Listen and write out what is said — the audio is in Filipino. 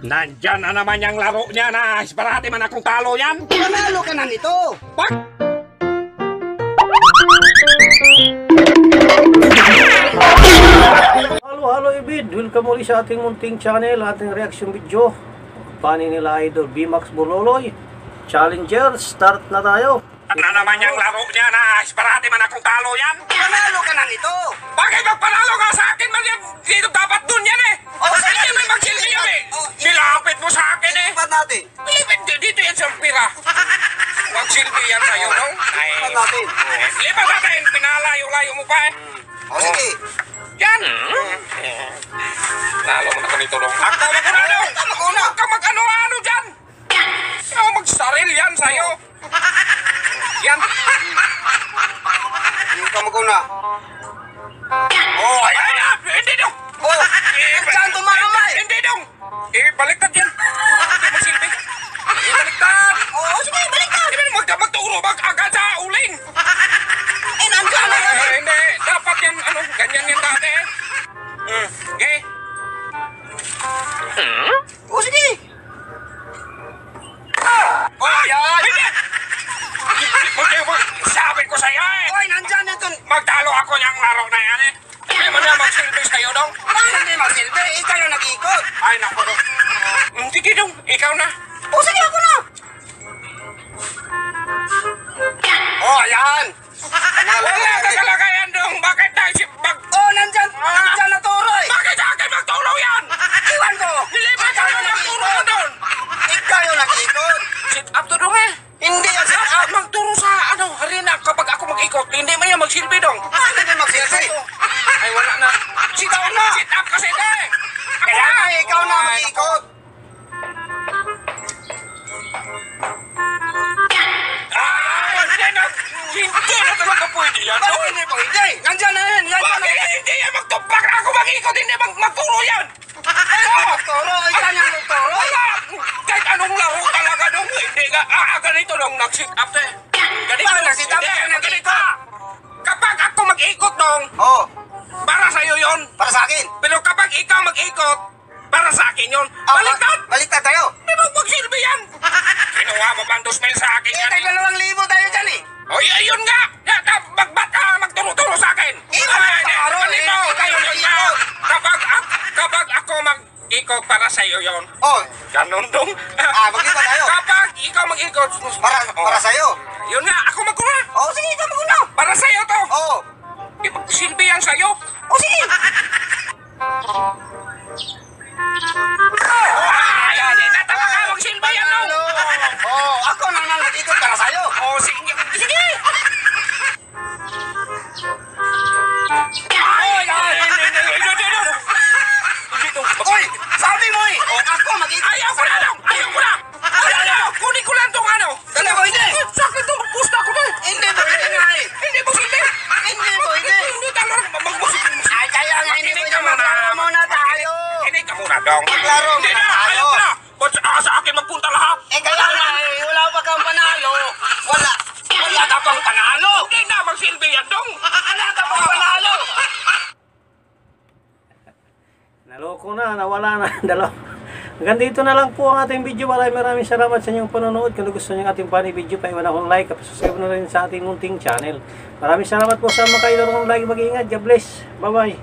Nandyan na naman yung laro niya na parati man akong talo yan. Panalo ka na nito. Pak! Halo Ibid, welcome muli sa ating munting channel, ating reaction video. Paano nila Idol B-Max Bololoy. Challenger, start na tayo. Na naman yung laro niya na parati man akong talo yan. Panalo ka na nito. Bakit magpanalo ka sa akin man yan? Dito dapat dun yan eh. Hindi may magsilbi yan eh. Nilapit mo sa akin eh. Lipat natin. Lipit dito yan sa pira. Magsilbi yan sa'yo, no? Ay, Lipat natin. lipat natin. Pinalayo-layo mo pa eh. O sige. Yan. Nalo mo na ganito, no? Ako mag-ano? Huwag ka mag-ano-ano dyan. Ako magsaril yan sa'yo. Yan. Hindi ka maguna. Oh, ayan. Hindi dong. Oh, saan tumakamay? Hindi dong. Baliktad yan. Hindi magsilbi. Baliktad. Oo, sige, baliktad. Hindi mo magturo agad sa uling. Nandiyan na yan. Hindi. Dapat yan, ganyan yan dati. Okay. O sige. Oh, yan. Hindi. Sabi ko sa'yo eh. Oy, nandiyan na ito. Magtalo ako niyang laro na yan eh. Hindi mo na magsilbi sa'yo dong. Paano hindi magsilbi? Ikaw yung nag-ikot. Ay, naku dong. Sige dong. Ikaw na. O sige, ako na. Oh, ayan. Panalo Wala ka ka na. kalagayan dong. Bakit tayo si Oh, nandyan na turoy. Bakit sa akin magturo yan? Iwan ko. Nilipat ka na magturo ko doon. Ikaw yung nag-ikot. Sit up to dong eh. Hindi yan sit up. Magturo sa harina kapag ako mag-ikot. Hindi man yan magsilbi dong. Paano hindi magsilbi? Ay, wala na. Sit up na. Sit up kasi ito eh. Kaya nga, ikaw na mag-ikot. Hindi na talaga pwede yan. Paano hindi pwede? Nandyan na yan. Bakit hindi yan magtupak na ako mag-ikot? Hindi magturo yan. Toro, ikaw yung nagtoro. Wala. Kahit anong laro talaga dong. Hindi nga. Ganito dong. Nag-sit up eh. Ganito. Paano nag-sit up? Hindi, ganito. Kapag ako mag-ikot dong, Oh, para sa'yo yon. para sa akin. Pero kapag ikaw mag-ikot, para sa akin yun. Baliktad! Baliktad tayo. Di ba magsilbi yan? Kinuha mo bang 2,000 sa akin yan? Tag 2,000 tayo dyan eh. Oy, ayun nga! Ba't ka magturo-turo sa akin? Ikaw ang paro eh. Ganito, Ikaw yung ayun nga. Kapag ako mag-ikot para sa'yo yon. Oh, Ganon dong. mag-ikot tayo. Kapag ikaw mag-ikot. Para sa'yo. Yun nga, ako magkuna. Oh, sige, ikaw maguna. Para sa'yo to. Oh, Silbi yan sa'yo. oh sige. Hindi na talaga magsilbi yan dong. Oh, ako nang nag-ikot para sa'yo. Oh, sige. Sige. Oh, yan. Oy, sabi mo eh. Oh, ako mag-ikot. Ayaw ko na lang! Ayaw ko na! Ayaw na! Kunin ko lang itong ano! Hindi mo, hindi. Sa akin itong gusto ko na! Hindi mo, hindi nga eh. Hindi mo silbi! Hindi mo, hindi. Hindi talaga magmusik. Ay, kaya nga hindi mo ito maglaro muna tayo. Hindi ka muna dong. Maglaro Hindi muna na! tayo. Ayaw ko na! Ba't sa akin magpunta lahat? Eh, kaya nga eh. Wala pa kang panalo. Wala ka pang panalo. Hindi na! Magsilbi yan dong! Wala ka pang panalo. Naloko na, nawala na. Hanggang dito na lang po ang ating video. Maraming salamat sa inyong panonood. Kung gusto niyo ang ating funny video, paiwan akong like at subscribe na rin sa ating munting channel. Maraming salamat po sa mga kayo. Lagi mag-iingat. God bless. Bye-bye.